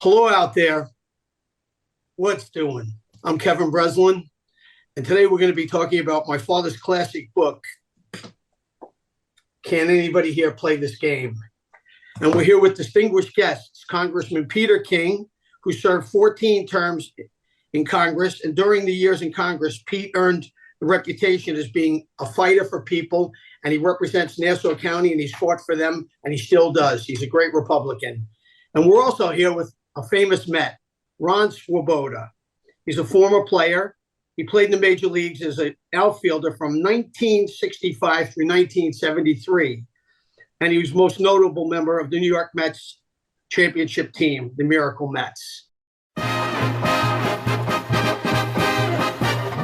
Hello out there. What's doing? I'm Kevin Breslin, and today we're going to be talking about my father's classic book, Can Anybody Here Play This Game? And we're here with distinguished guests, Congressman Peter King, who served 14 terms in Congress. And during the years in Congress, Pete earned the reputation as being a fighter for people, and he represents Nassau County, and he's fought for them, and he still does. He's a great Republican. And we're also here with a famous Met, Ron Swoboda. He's a former player. He played in the major leagues as an outfielder from 1965 through 1973. And he was most notable member of the New York Mets championship team, the Miracle Mets.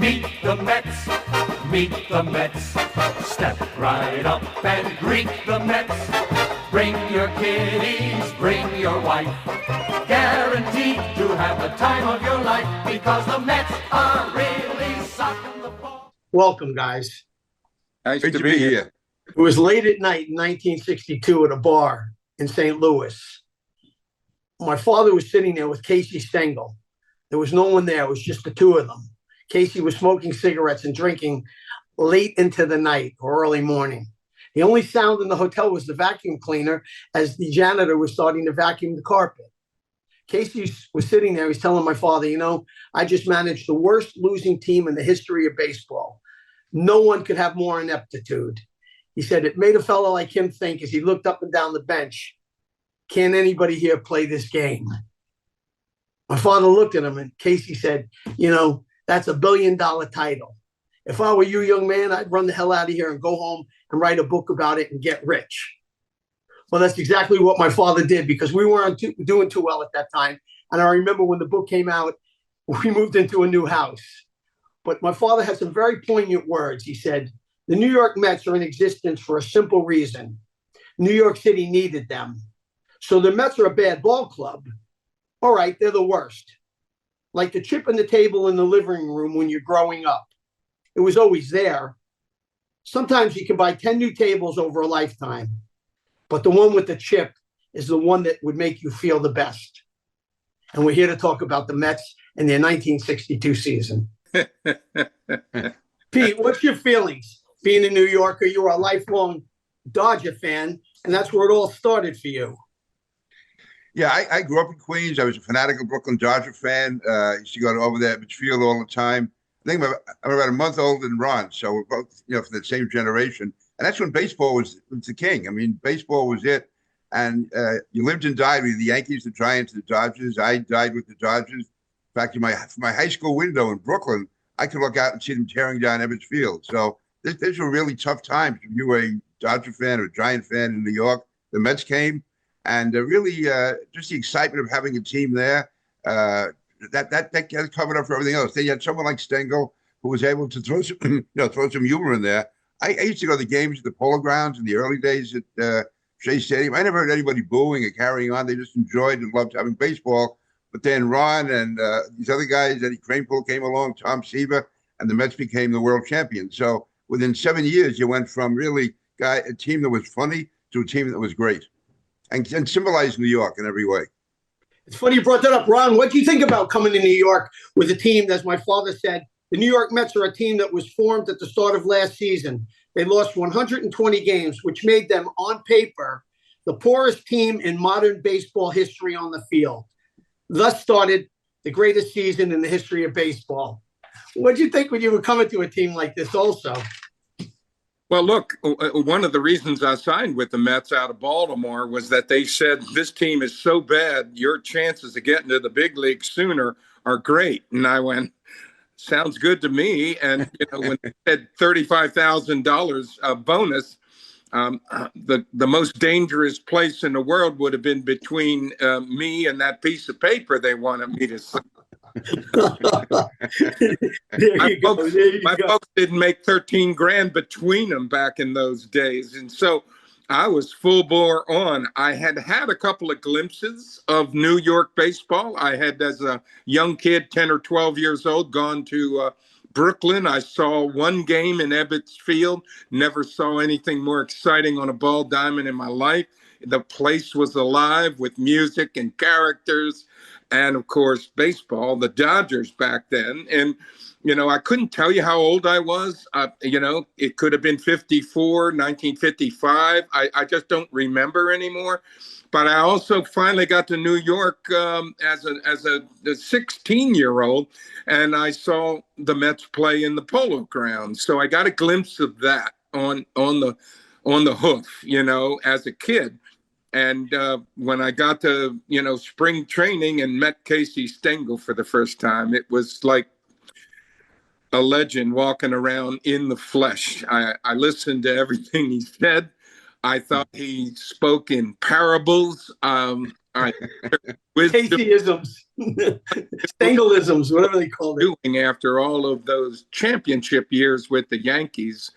Meet the Mets, meet the Mets. Step right up and greet the Mets. Bring your kiddies, bring your wife. Guaranteed to have the time of your life because the Mets are really socking the ball. Welcome, guys. Nice to be here. It was late at night in 1962 at a bar in St. Louis. My father was sitting there with Casey Stengel. There was no one there. It was just the two of them. Casey was smoking cigarettes and drinking late into the night or early morning. The only sound in the hotel was the vacuum cleaner as the janitor was starting to vacuum the carpet. Casey was sitting there. He's telling my father, I just managed the worst losing team in the history of baseball. No one could have more ineptitude. He said it made a fellow like him think as he looked up and down the bench, can anybody here play this game? My father looked at him and Casey said, that's $1 billion title. If I were you, young man, I'd run the hell out of here and go home and write a book about it and get rich. Well, that's exactly what my father did because we weren't doing too well at that time. And I remember when the book came out, we moved into a new house. But my father had some very poignant words. He said, the New York Mets are in existence for a simple reason. New York City needed them. So the Mets are a bad ball club. All right, they're the worst. Like the chip in the table in the living room when you're growing up. It was always there. Sometimes you can buy 10 new tables over a lifetime, but the one with the chip is the one that would make you feel the best. And we're here to talk about the Mets and their 1962 season. Pete, what's your feelings? Being a New Yorker, you were a lifelong Dodger fan, and that's where it all started for you. Yeah, I grew up in Queens. I was a fanatical Brooklyn Dodger fan. I used to go over there at Field all the time. I think I'm about a month older than Ron, so we're both, from the same generation. And that's when baseball was the king. I mean, baseball was it. And you lived and died with the Yankees, the Giants, the Dodgers. I died with the Dodgers. In fact, from my high school window in Brooklyn, I could look out and see them tearing down Ebbets Field. So these were really tough times. If you were a Dodger fan or a Giant fan in New York, the Mets came. And really just the excitement of having a team there. That covered up for everything else. They had someone like Stengel who was able to throw some humor in there. I used to go to the games at the Polo Grounds in the early days at Shea Stadium. I never heard anybody booing or carrying on. They just enjoyed and loved having baseball. But then Ron and these other guys, Eddie Kranepool came along, Tom Seaver, and the Mets became the world champions. So within 7 years, you went from really a team that was funny to a team that was great and symbolized New York in every way. It's funny you brought that up. Ron, what do you think about coming to New York with a team, as my father said, the New York Mets are a team that was formed at the start of last season. They lost 120 games, which made them, on paper, the poorest team in modern baseball history on the field. Thus started the greatest season in the history of baseball. What did you think when you were coming to a team like this also? Well, look, one of the reasons I signed with the Mets out of Baltimore was that they said this team is so bad, your chances of getting to the big league sooner are great. And I went, sounds good to me. And when they said $35,000 bonus, the most dangerous place in the world would have been between me and that piece of paper they wanted me to sign. My folks didn't make 13 grand between them back in those days. And so I was full bore on. I had a couple of glimpses of New York baseball. I had, as a young kid, 10 or 12 years old, gone to Brooklyn. I saw one game in Ebbets Field. Never saw anything more exciting on a ball diamond in my life. The place was alive with music and characters. and of course baseball, the Dodgers back then. And I couldn't tell you how old I was. It could have been 54, 1955. I just don't remember anymore. But I also finally got to New York as a 16-year-old, and I saw the Mets play in the Polo Grounds. So I got a glimpse of that on the hoof, as a kid. And when I got to, spring training and met Casey Stengel for the first time, it was like a legend walking around in the flesh. I listened to everything he said. I thought he spoke in parables. Caseyisms, Stengelisms, whatever they call it. Doing after all of those championship years with the Yankees,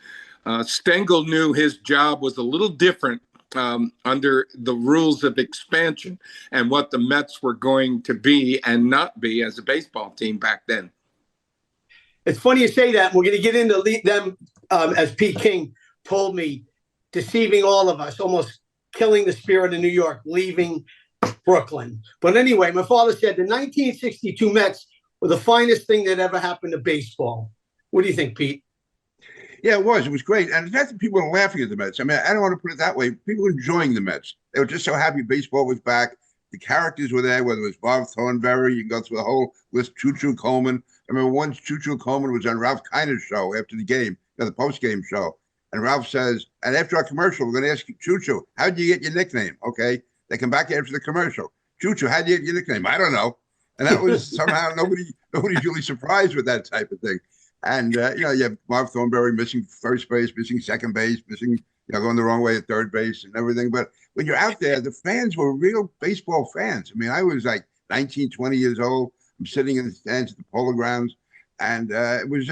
Stengel knew his job was a little different under the rules of expansion and what the Mets were going to be and not be as a baseball team back then. It's funny you say that. We're going to get into them, as Pete King told me, deceiving all of us, almost killing the spirit of New York, leaving Brooklyn. But anyway, my father said the 1962 Mets were the finest thing that ever happened to baseball. What do you think, Pete? Yeah, it was. It was great. And it's not that people were laughing at the Mets. I mean, I don't want to put it that way. People were enjoying the Mets. They were just so happy baseball was back. The characters were there, whether it was Bob Thornberry, you can go through the whole list, Choo-Choo Coleman. I remember once Choo-Choo Coleman was on Ralph Kiner's show after the game, the post-game show. And Ralph says, and after our commercial, we're going to ask you, Choo-Choo, how'd you get your nickname? Okay. They come back after the commercial. Choo-Choo, how'd you get your nickname? I don't know. And that was somehow nobody's really surprised with that type of thing. And, you have Bob Thornberry missing first base, missing second base, missing, going the wrong way at third base and everything. But when you're out there, the fans were real baseball fans. I mean, I was like 19, 20 years old. I'm sitting in the stands at the Polo Grounds. And it was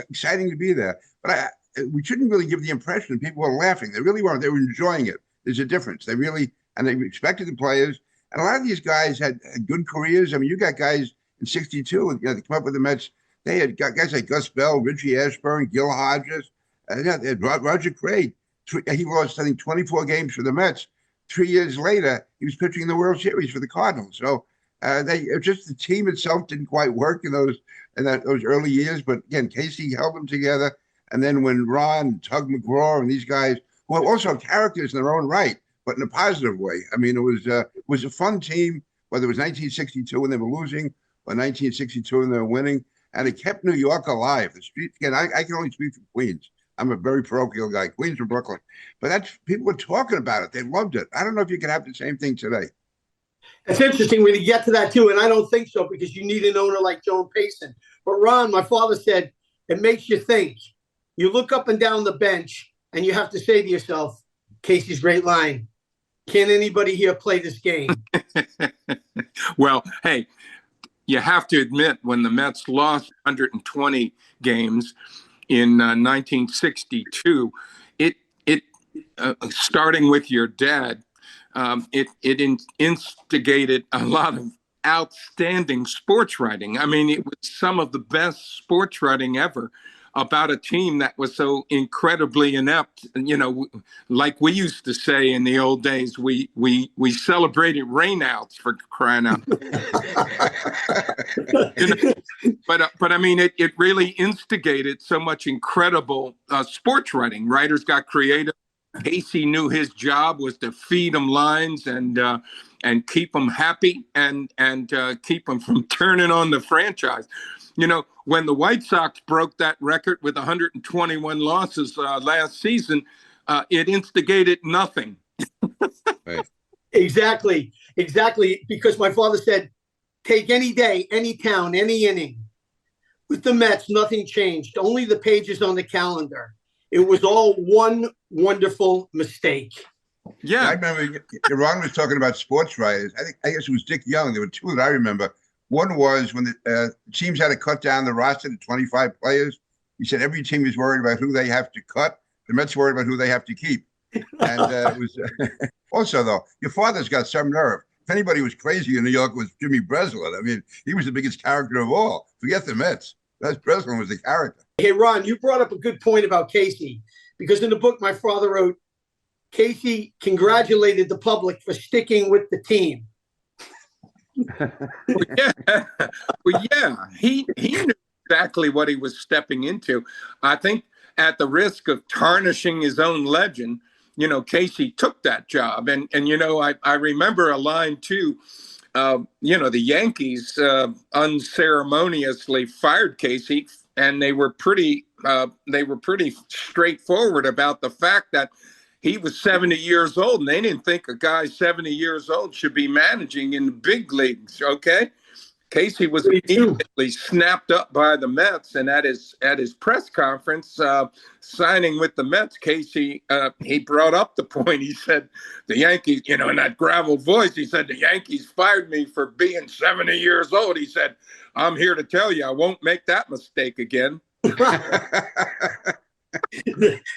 exciting to be there. But we shouldn't really give the impression that people were laughing. They really weren't. They were enjoying it. There's a difference. They respected the players. And a lot of these guys had good careers. I mean, you got guys in 62, they come up with the Mets. They had guys like Gus Bell, Richie Ashburn, Gil Hodges, they had Roger Craig. He lost, I think, 24 games for the Mets. 3 years later, he was pitching in the World Series for the Cardinals. So the team itself didn't quite work in those early years. But again, Casey held them together. And then when Ron, Tug McGraw, and these guys, who are also characters in their own right, but in a positive way. I mean, it was a fun team, whether it was 1962 when they were losing or 1962 when they were winning. And it kept New York alive. The street, again, I can only speak for Queens. I'm a very parochial guy, Queens or Brooklyn. But people were talking about it. They loved it. I don't know if you can have the same thing today. It's interesting when you get to that, too. And I don't think so, because you need an owner like Joan Payson. But Ron, my father said, it makes you think. You look up and down the bench, and you have to say to yourself, Casey's great line, can anybody here play this game? Well, hey, you have to admit, when the Mets lost 120 games in 1962, it starting with your dad, it instigated a lot of outstanding sports writing. I mean, it was some of the best sports writing ever about a team that was so incredibly inept. Like we used to say in the old days, we celebrated rainouts, for crying out. But I mean, it really instigated so much incredible sports writing. Writers got creative. Casey knew his job was to feed them lines and keep them happy and keep them from turning on the franchise. When the White Sox broke that record with 121 losses last season, it instigated nothing. Right. Exactly. Because my father said, take any day, any town, any inning. With the Mets, nothing changed. Only the pages on the calendar. It was all one wonderful mistake. Yeah. I remember Ron was talking about sports writers. I guess it was Dick Young. There were two that I remember. One was when the teams had to cut down the roster to 25 players. He said every team is worried about who they have to cut. The Mets worried about who they have to keep. And it was also, though, your father's got some nerve. If anybody was crazy in New York, it was Jimmy Breslin. I mean, he was the biggest character of all. Forget the Mets. Breslin was the character. Hey, Ron, you brought up a good point about Casey, because in the book my father wrote, Casey congratulated the public for sticking with the team. Well, yeah, well, yeah, he knew exactly what he was stepping into. I think at the risk of tarnishing his own legend, Casey took that job, and I remember a line too. The Yankees unceremoniously fired Casey, and they were pretty straightforward about the fact that he was 70 years old, and they didn't think a guy 70 years old should be managing in the big leagues. Okay. Casey was immediately snapped up by the Mets, and at his press conference, signing with the Mets, Casey he brought up the point. He said, "The Yankees," in that graveled voice, he said, "The Yankees fired me for being 70 years old." He said, "I'm here to tell you, I won't make that mistake again."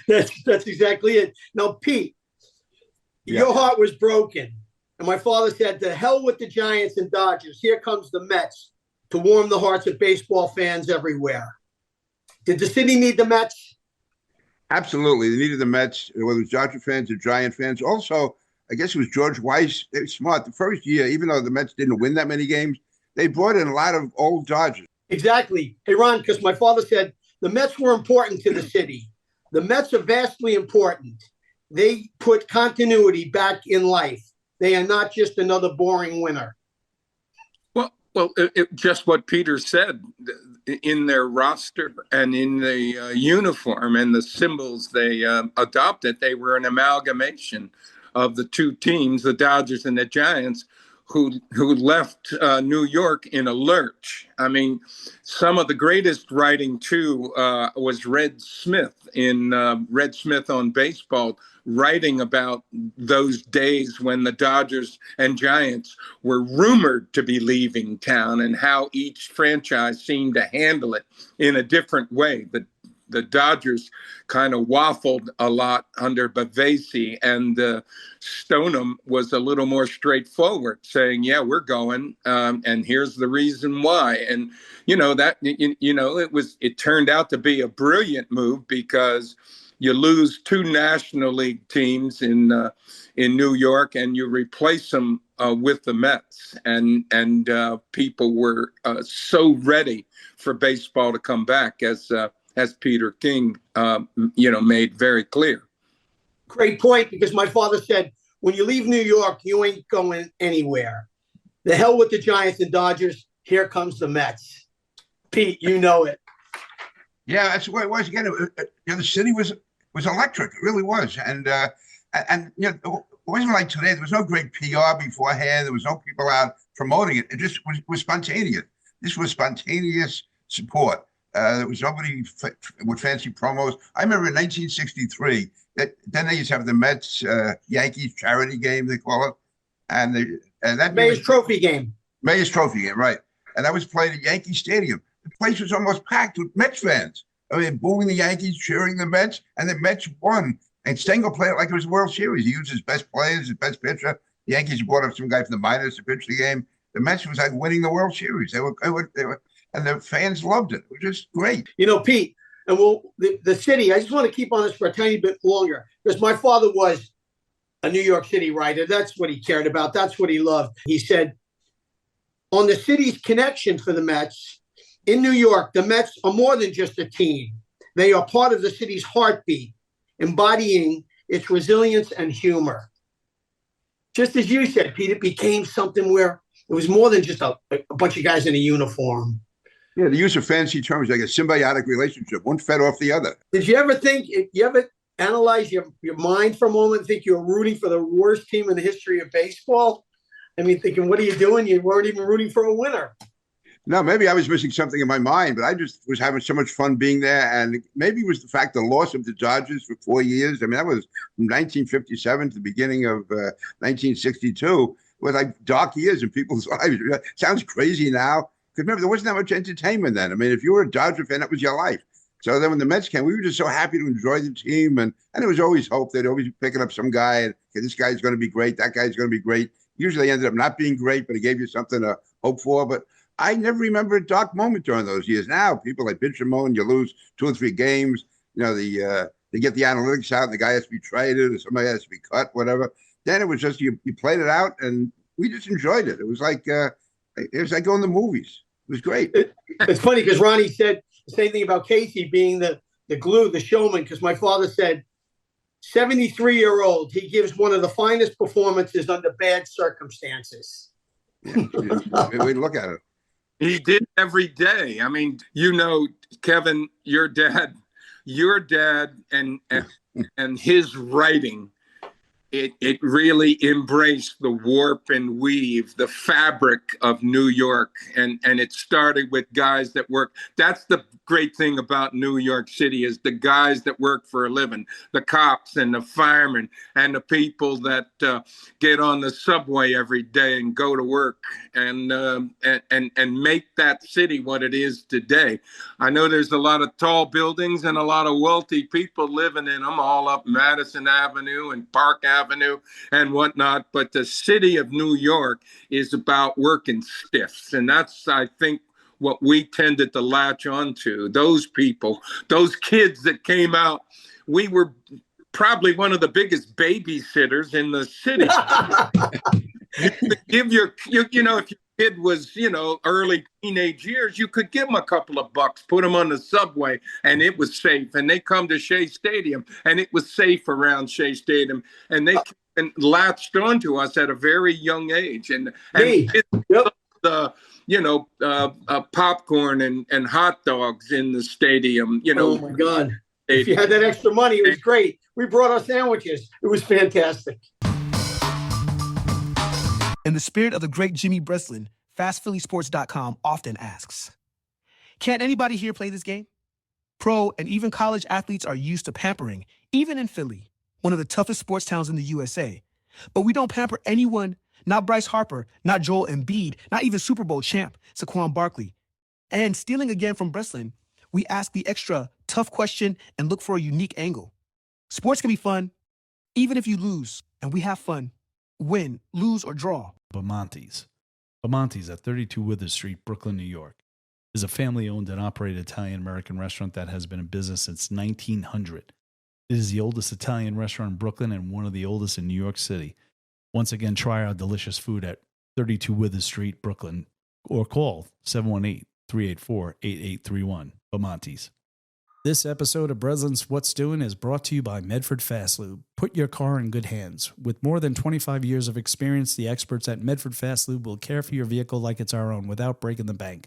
That's exactly it. Now, Pete, your heart was broken. And my father said, "To hell with the Giants and Dodgers. Here comes the Mets to warm the hearts of baseball fans everywhere." Did the city need the Mets? Absolutely. They needed the Mets, whether it was Dodger fans or Giant fans. Also, I guess it was George Weiss. They were smart. The first year, even though the Mets didn't win that many games, they brought in a lot of old Dodgers. Exactly. Hey, Ron, because my father said the Mets were important to the city. The Mets are vastly important. They put continuity back in life. They are not just another boring winner. Well, just what Peter said, in their roster and in the uniform and the symbols they adopted, they were an amalgamation of the two teams, the Dodgers and the Giants, who left New York in a lurch. I mean, some of the greatest writing too was Red Smith Red Smith on Baseball, writing about those days when the Dodgers and Giants were rumored to be leaving town and how each franchise seemed to handle it in a different way. The Dodgers kind of waffled a lot under Bavasi, and Stoneham was a little more straightforward, saying, "Yeah, we're going, and here's the reason why." And it turned out to be a brilliant move, because you lose two National League teams in New York, and you replace them with the Mets, and people were so ready for baseball to come back, as Peter King, made very clear. Great point, because my father said, when you leave New York, you ain't going anywhere. The hell with the Giants and Dodgers. Here comes the Mets. Pete, you know it. Yeah, that's what it was. Again, the city was electric. It really was. And it wasn't like today. There was no great PR beforehand. There was no people out promoting it. It just was spontaneous. This was spontaneous support. There was nobody with fancy promos. I remember in 1963, then they used to have the Mets Yankees charity game, they call it, and that Mayor's Trophy game. Mayor's Trophy game, right? And that was played at Yankee Stadium. The place was almost packed with Mets fans. I mean, booing the Yankees, cheering the Mets, and the Mets won. And Stengel played it like it was a World Series. He used his best players, his best pitcher. The Yankees brought up some guy from the minors to pitch the game. The Mets was like winning the World Series. They were, and the fans loved it. It was just great. Pete, and the city, I just want to keep on this for a tiny bit longer, because my father was a New York City writer. That's what he cared about. That's what he loved. He said, on the city's connection for the Mets, in New York, the Mets are more than just a team. They are part of the city's heartbeat, embodying its resilience and humor. Just as you said, Pete, it became something where it was more than just a bunch of guys in a uniform. Yeah, the use of fancy terms, like a symbiotic relationship. One fed off the other. Did you ever analyze your mind for a moment and think you were rooting for the worst team in the history of baseball? I mean, thinking, what are you doing? You weren't even rooting for a winner. No, maybe I was missing something in my mind, but I just was having so much fun being there. And maybe it was the fact the loss of the Dodgers for 4 years. I mean, that was from 1957 to the beginning of 1962. It was like dark years in people's lives. It sounds crazy now. Because remember, there wasn't that much entertainment then. I mean, if you were a Dodger fan, that was your life. So then when the Mets came, we were just so happy to enjoy the team. And there was always hope. They'd always be picking up some guy. And okay, this guy's going to be great. That guy's going to be great. Usually ended up not being great, but it gave you something to hope for. But I never remember a dark moment during those years. Now, people like pitch and moan, you lose 2 or 3 games. They get the analytics out, and the guy has to be traded, or somebody has to be cut, whatever. Then it was just you played it out, and we just enjoyed it. It was like It was like going to the movies. It was great. It's funny because Ronnie said the same thing about Casey being the glue, the showman, because my father said, 73-year-old, he gives one of the finest performances under bad circumstances. Yeah. We look at it. He did every day. I mean, Kevin, your dad and his writing, it really embraced the warp and weave, the fabric of New York. And it started with guys that work. That's the great thing about New York City, is the guys that work for a living, the cops and the firemen and the people that get on the subway every day and go to work and make that city what it is today. I know there's a lot of tall buildings and a lot of wealthy people living in them, all up Madison Avenue and Park Avenue and whatnot. But the city of New York is about working stiffs. And that's, I think, what we tended to latch onto. Those people, those kids that came out, we were probably one of the biggest babysitters in the city. You could give if your kid was, early teenage years, you could give them a couple of bucks, put them on the subway, and it was safe. And they come to Shea Stadium, and it was safe around Shea Stadium. And they latched onto us at a very young age. And popcorn and hot dogs in the stadium. Oh my God! If you had that extra money, it was great. We brought our sandwiches. It was fantastic. In the spirit of the great Jimmy Breslin, FastPhillySports.com often asks, "Can't anybody here play this game?" Pro and even college athletes are used to pampering, even in Philly, one of the toughest sports towns in the USA. But we don't pamper anyone. Not Bryce Harper, not Joel Embiid, not even Super Bowl champ Saquon Barkley. And stealing again from Breslin, we ask the extra tough question and look for a unique angle. Sports can be fun, even if you lose, and we have fun. Win, lose, or draw. Bamonte's. Bamonte's at 32 Withers Street, Brooklyn, New York, is a family-owned and operated Italian-American restaurant that has been in business since 1900. It is the oldest Italian restaurant in Brooklyn and one of the oldest in New York City. Once again, try our delicious food at 32 Withers Street, Brooklyn, or call 718-384-8831. Bamonte's. This episode of Breslin's What's Doing is brought to you by Medford Fast Lube. Put your car in good hands. With more than 25 years of experience, the experts at Medford Fast Lube will care for your vehicle like it's our own without breaking the bank.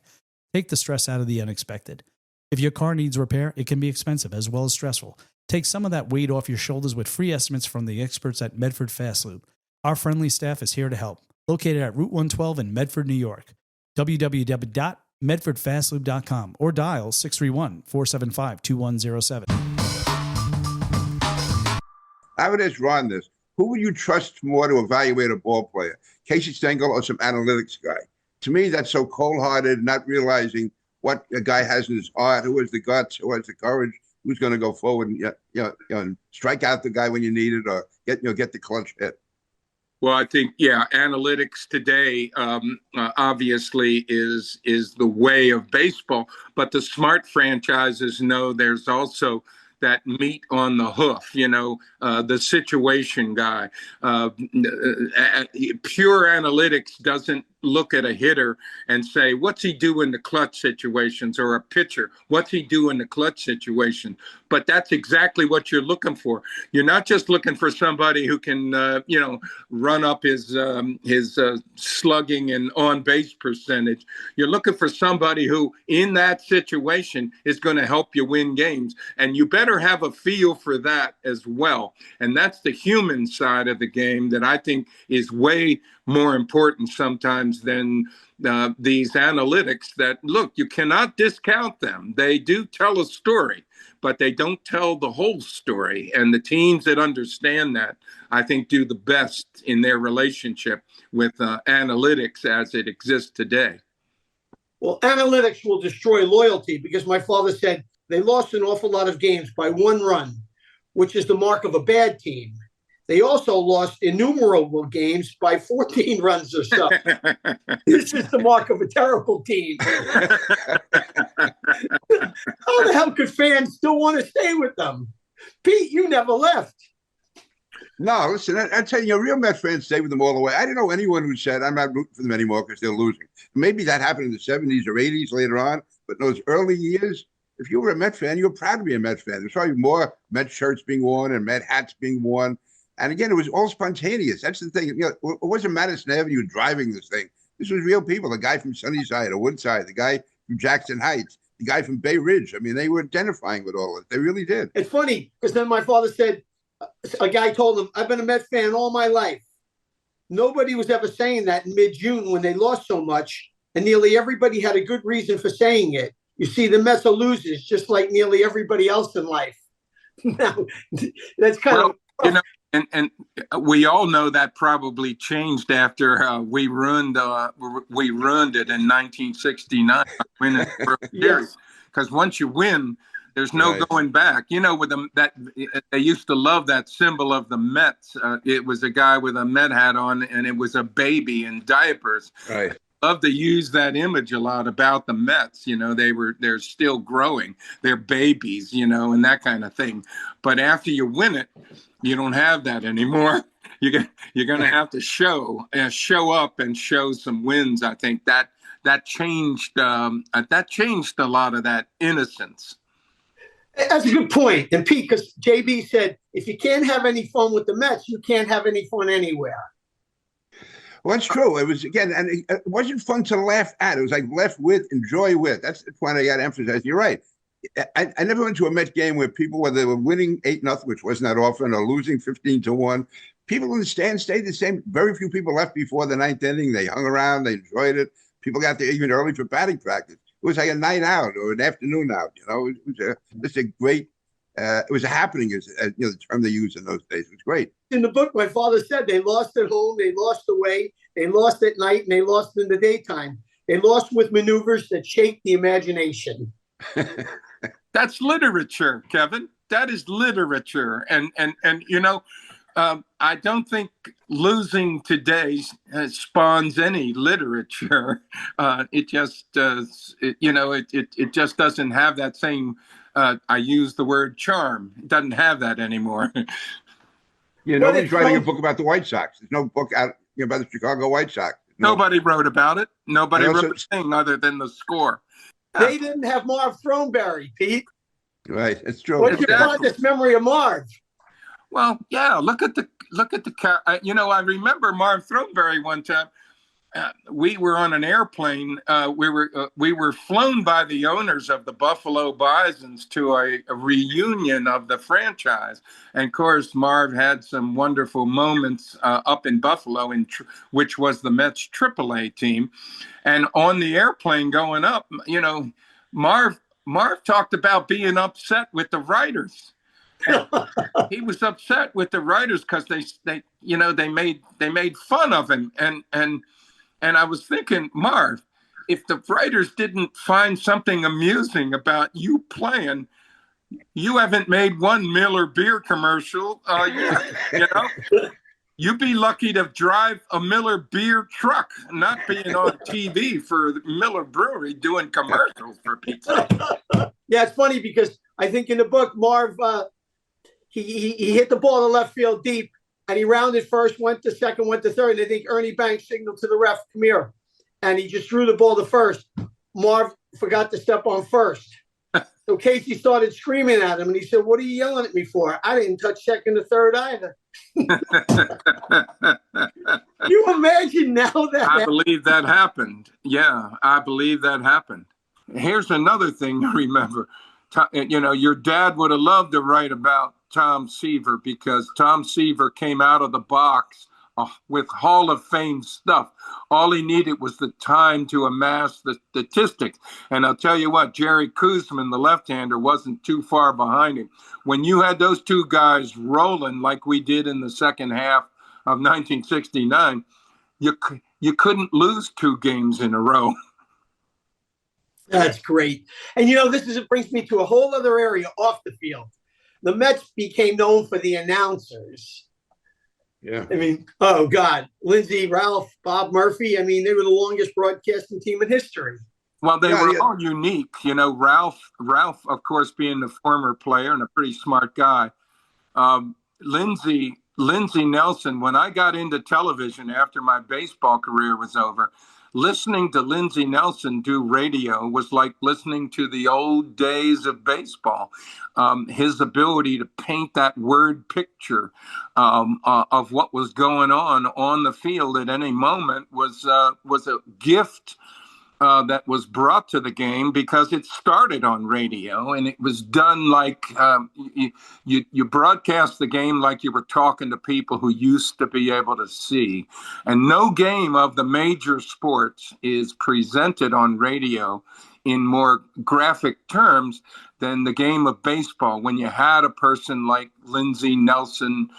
Take the stress out of the unexpected. If your car needs repair, it can be expensive as well as stressful. Take some of that weight off your shoulders with free estimates from the experts at Medford Fast Lube. Our friendly staff is here to help. Located at Route 112 in Medford, New York. www.medfordfastlube.com or dial 631-475-2107. I would ask Ron this. Who would you trust more to evaluate a ball player? Casey Stengel or some analytics guy? To me, that's so cold-hearted, not realizing what a guy has in his heart, who has the guts, who has the courage, who's going to go forward and strike out the guy when you need it, or get the clutch hit. Well, I think, analytics today obviously is the way of baseball, but the smart franchises know there's also that meat on the hoof, the situation guy. Pure analytics doesn't look at a hitter and say, what's he do in the clutch situations, or a pitcher, what's he do in the clutch situation? But that's exactly what you're looking for. You're not just looking for somebody who can, run up his slugging and on base percentage. You're looking for somebody who, in that situation, is going to help you win games. And you better have a feel for that as well. And that's the human side of the game that I think is way more important sometimes than these analytics that, look, you cannot discount them. They do tell a story, but they don't tell the whole story. And the teams that understand that, I think, do the best in their relationship with analytics as it exists today. Well, analytics will destroy loyalty, because my father said they lost an awful lot of games by 1 run, which is the mark of a bad team. They also lost innumerable games by 14 runs or so. This is the mark of a terrible team. How the hell could fans still want to stay with them? Pete, you never left. No, listen, I tell you, real Met fans stay with them all the way. I don't know anyone who said, I'm not rooting for them anymore because they're losing. Maybe that happened in the 70s or 80s later on, but in those early years, if you were a Met fan, you were proud to be a Met fan. There's probably more Met shirts being worn and Met hats being worn. And again, it was all spontaneous. That's the thing. It wasn't Madison Avenue driving this thing. This was real people. The guy from Sunnyside or Woodside, the guy from Jackson Heights, the guy from Bay Ridge. I mean, they were identifying with all of it. They really did. It's funny because then my father said, a guy told him, I've been a Met fan all my life. Nobody was ever saying that in mid-June when they lost so much, and nearly everybody had a good reason for saying it. You see, the Mets are losers, just like nearly everybody else in life. Now, that's kind of... You know, and we all know that probably changed after we ruined it in 1969, winning the World Series. Because once you win, there's no going back. You know, with them, that they used to love that symbol of the Mets. It was a guy with a Met hat on, and it was a baby in diapers. Right. Love to use that image a lot about the Mets. You know, they're still growing. They're babies, you know, and that kind of thing. But after you win it, you don't have that anymore. You're going to have to show up and show some wins. I think that changed a lot of that innocence. That's a good point. And Pete, because JB said, if you can't have any fun with the Mets, you can't have any fun anywhere. Well, that's true. It was, again, and it wasn't fun to laugh at. It was like laugh with, enjoy with. That's the point I got to emphasize. You're right. I never went to a Met game where people, whether they were winning 8-0, which wasn't that often, or losing 15-1, people in the stands stayed the same. Very few people left before the ninth inning. They hung around. They enjoyed it. People got there even early for batting practice. It was like a night out or an afternoon out. You know, it was a great. It was a happening, as the term they used in those days. It was great. In the book, my father said they lost at home, they lost away, they lost at night, and they lost in the daytime. They lost with maneuvers that shake the imagination. That's literature, Kevin. That is literature, and you know, I don't think losing today spawns any literature. It just it just doesn't have that same. I use the word charm. It doesn't have that anymore. Yeah, nobody's writing a book about the White Sox. There's no book out about the Chicago White Sox. Nobody wrote about it. Nobody wrote a thing other than the score. They didn't have Marv Throneberry, Pete. Right, it's true. What's your fondest memory of Marv? Well, yeah. Look at the. You know, I remember Marv Throneberry one time. We were on an airplane. We were flown by the owners of the Buffalo Bisons to a reunion of the franchise, and of course, Marv had some wonderful moments up in Buffalo, which was the Mets AAA team. And on the airplane going up, you know, Marv talked about being upset with the writers. He was upset with the writers because they made fun of him, and I was thinking, Marv, if the writers didn't find something amusing about you playing, you haven't made one Miller beer commercial. You know, you'd be lucky to drive a Miller beer truck, not being on TV for Miller Brewery doing commercials for pizza. Yeah, it's funny because I think in the book, Marv, he hit the ball to left field deep. And he rounded first, went to second, went to third. And I think Ernie Banks signaled to the ref, come here. And he just threw the ball to first. Marv forgot to step on first. So Casey started screaming at him. And he said, what are you yelling at me for? I didn't touch second or third either. You imagine now that? I believe that happened. Yeah, I believe that happened. Here's another thing to remember. You know, your dad would have loved to write about Tom Seaver because Tom Seaver came out of the box with Hall of Fame stuff. All he needed was the time to amass the statistics. And I'll tell you what, Jerry Koosman, the left-hander, wasn't too far behind him. When you had those two guys rolling like we did in the second half of 1969, you couldn't lose two games in a row. That's great. And, you know, it brings me to a whole other area off the field. The Mets became known for the announcers. Yeah. I mean, oh, God. Lindsey, Ralph, Bob Murphy. I mean, they were the longest broadcasting team in history. Well, they were all unique. You know, Ralph, of course, being a former player and a pretty smart guy. Lindsey Lindsey Nelson, when I got into television after my baseball career was over, listening to Lindsey Nelson do radio was like listening to the old days of baseball. His ability to paint that word picture of what was going on the field at any moment was a gift that was brought to the game because it started on radio, and it was done like you broadcast the game like you were talking to people who used to be able to see. And no game of the major sports is presented on radio in more graphic terms than the game of baseball. When you had a person like Lindsey Nelson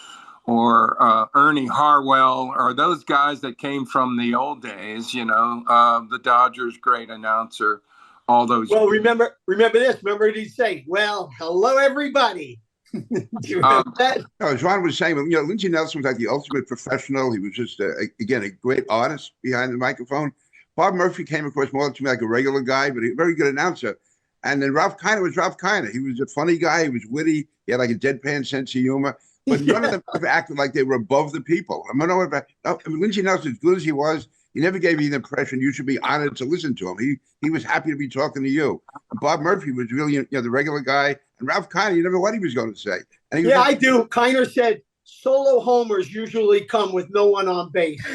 or Ernie Harwell, or those guys that came from the old days, the Dodgers' great announcer, all those. Well, remember this. Remember what he'd say, well, hello, everybody. Do you remember that? No, as Ron was saying, Lindsey Nelson was like the ultimate professional. He was just, again, a great artist behind the microphone. Bob Murphy came across more to me like a regular guy, but a very good announcer. And then Ralph Kiner was Ralph Kiner. He was a funny guy. He was witty. He had like a deadpan sense of humor. But none of them ever acted like they were above the people. Lindsey Nelson, as good as he was, he never gave you the impression you should be honored to listen to him. He was happy to be talking to you. And Bob Murphy was really the regular guy. And Ralph Kiner, you never know what he was going to say. And yeah, I do. Kiner said, solo homers usually come with no one on base.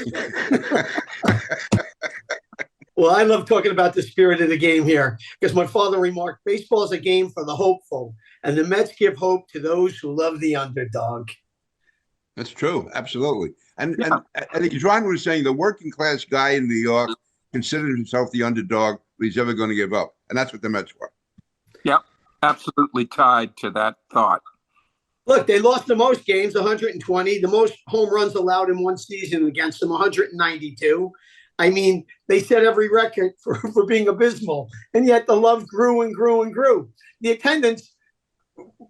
Well, I love talking about the spirit of the game here because my father remarked, baseball is a game for the hopeful, and the Mets give hope to those who love the underdog. That's true. Absolutely. And I think as Ron was saying, the working class guy in New York considers himself the underdog, but he's never going to give up. And that's what the Mets were. Yep. Absolutely tied to that thought. Look, they lost the most games, 120, the most home runs allowed in one season against them, 192. I mean, they set every record for being abysmal, and yet the love grew and grew and grew. The attendance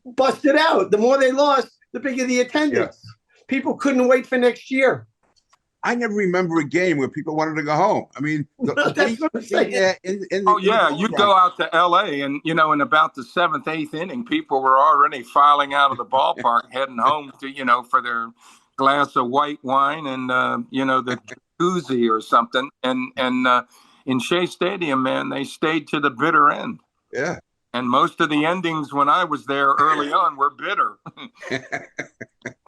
busted out. The more they lost, the bigger the attendance. Yeah. People couldn't wait for next year. I never remember a game where people wanted to go home. I mean, you go out to L.A. and, in about the seventh, eighth inning, people were already filing out of the ballpark, heading home to, for their glass of white wine and, the jacuzzi or something. And in Shea Stadium, man, they stayed to the bitter end. Yeah. And most of the endings when I was there early on were bitter.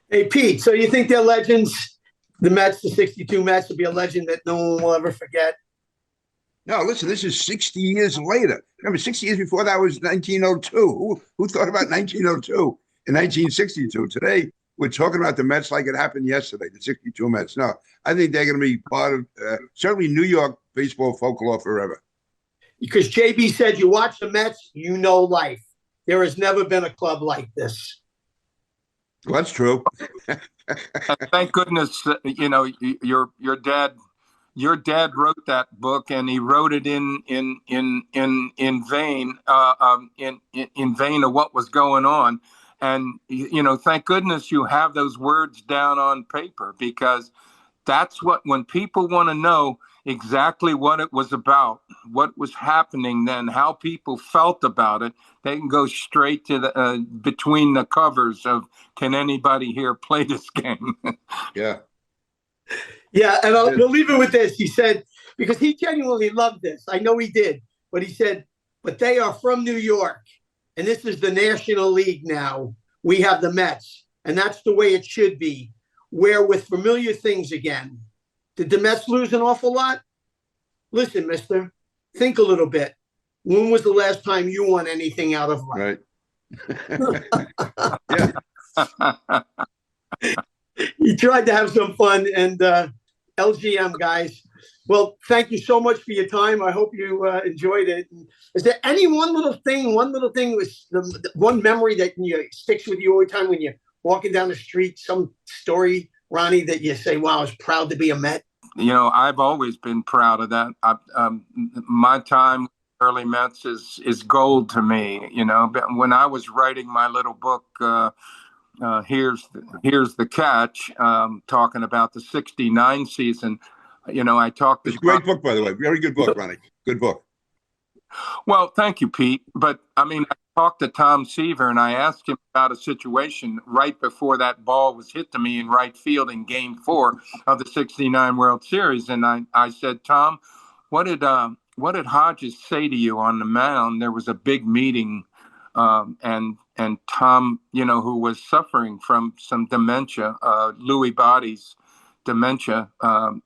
Hey, Pete, so you think they're legends? The Mets, the 62 Mets, will be a legend that no one will ever forget? No, listen, this is 60 years later. Remember, 60 years before that was 1902. Who thought about 1902 in 1962? Today, we're talking about the Mets like it happened yesterday, the 62 Mets. No, I think they're going to be part of certainly New York baseball folklore forever. Because JB said, you watch the Mets, you know life. There has never been a club like this. Well, that's true. Thank goodness, your dad wrote that book, and he wrote it in vain, in vain of what was going on. And, thank goodness you have those words down on paper, because that's when people want to know exactly what it was about, what was happening then, how people felt about it. They can go straight to the between the covers of, can anybody here play this game? Yeah. Yeah, and we'll leave it with this. He said, because he genuinely loved this. I know he did. But he said, but they are from New York, and this is the National League now. We have the Mets, and that's the way it should be. We're with familiar things again. Did the Mets lose an awful lot? Listen, mister, think a little bit. When was the last time you won anything out of life? Right. Yeah. He tried to have some fun, and LGM, guys. Well, thank you so much for your time. I hope you enjoyed it. Is there any one little thing was the one memory that sticks with you all the time when you're walking down the street, some story, Ronnie, that you say, wow, I was proud to be a Met? I've always been proud of that. My time early Mets is gold to me. When I was writing my little book, here's the catch, talking about the 69 season. I talked. It's a great book, by the way. Very good book, Ronnie. Good book. Well, thank you, Pete. But I mean, I talked to Tom Seaver and I asked him about a situation right before that ball was hit to me in right field in Game 4 of the '69 World Series, and I said, Tom, what did Hodges say to you on the mound? There was a big meeting, and Tom, who was suffering from some dementia, Lewy body's dementia,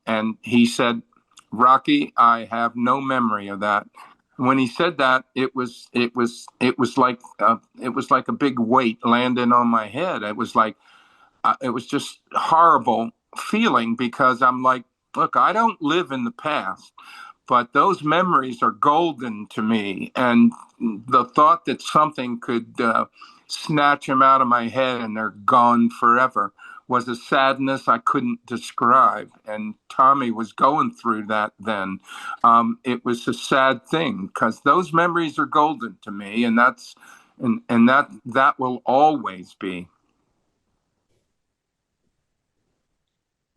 and he said, Rocky, I have no memory of that. When he said that, it was like a big weight landing on my head. It was like it was just horrible feeling, because I'm like, look, I don't live in the past, but those memories are golden to me, and the thought that something could snatch them out of my head and they're gone forever was a sadness I couldn't describe. And Tommy was going through that then. It was a sad thing, because those memories are golden to me, and that will always be.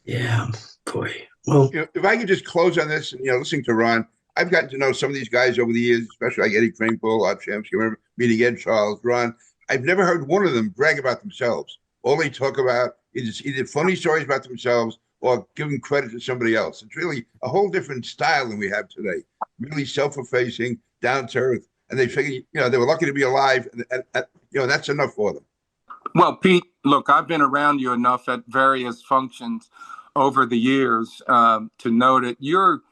Yeah, boy. Well, If I could just close on this, and listening to Ron, I've gotten to know some of these guys over the years, especially like Eddie Krankbull, Art Shamsky. I remember meeting Ed Charles, Ron. I've never heard one of them brag about themselves. All they talk about is either funny stories about themselves or giving credit to somebody else. It's really a whole different style than we have today. Really self-effacing, down to earth, and they figure, they were lucky to be alive, and that's enough for them. Well, Pete, look, I've been around you enough at various functions over the years to know that you're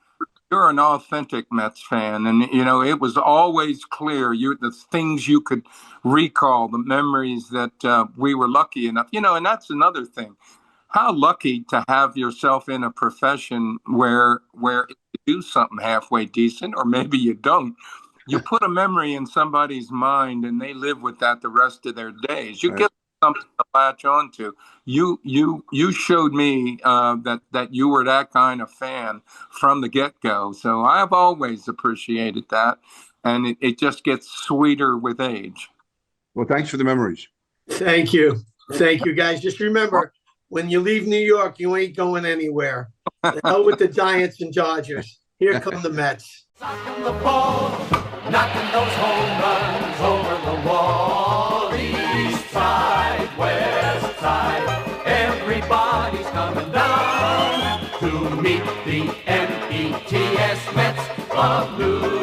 an authentic Mets fan, and it was always clear the things you could recall, the memories that we were lucky enough, and that's another thing. How lucky to have yourself in a profession where if you do something halfway decent, or maybe you don't, you put a memory in somebody's mind and they live with that the rest of their days. You get something to latch on to. You showed me that you were that kind of fan from the get-go. So I've always appreciated that, and it just gets sweeter with age. Well, thanks for the memories. thank you. Thank you, guys. Just remember, when you leave New York, you ain't going anywhere. The hell with the Giants and Dodgers. Here come the Mets. Knocking the ball, knocking those home runs over the wall. East side, west side, everybody's coming down to meet the METS Mets of New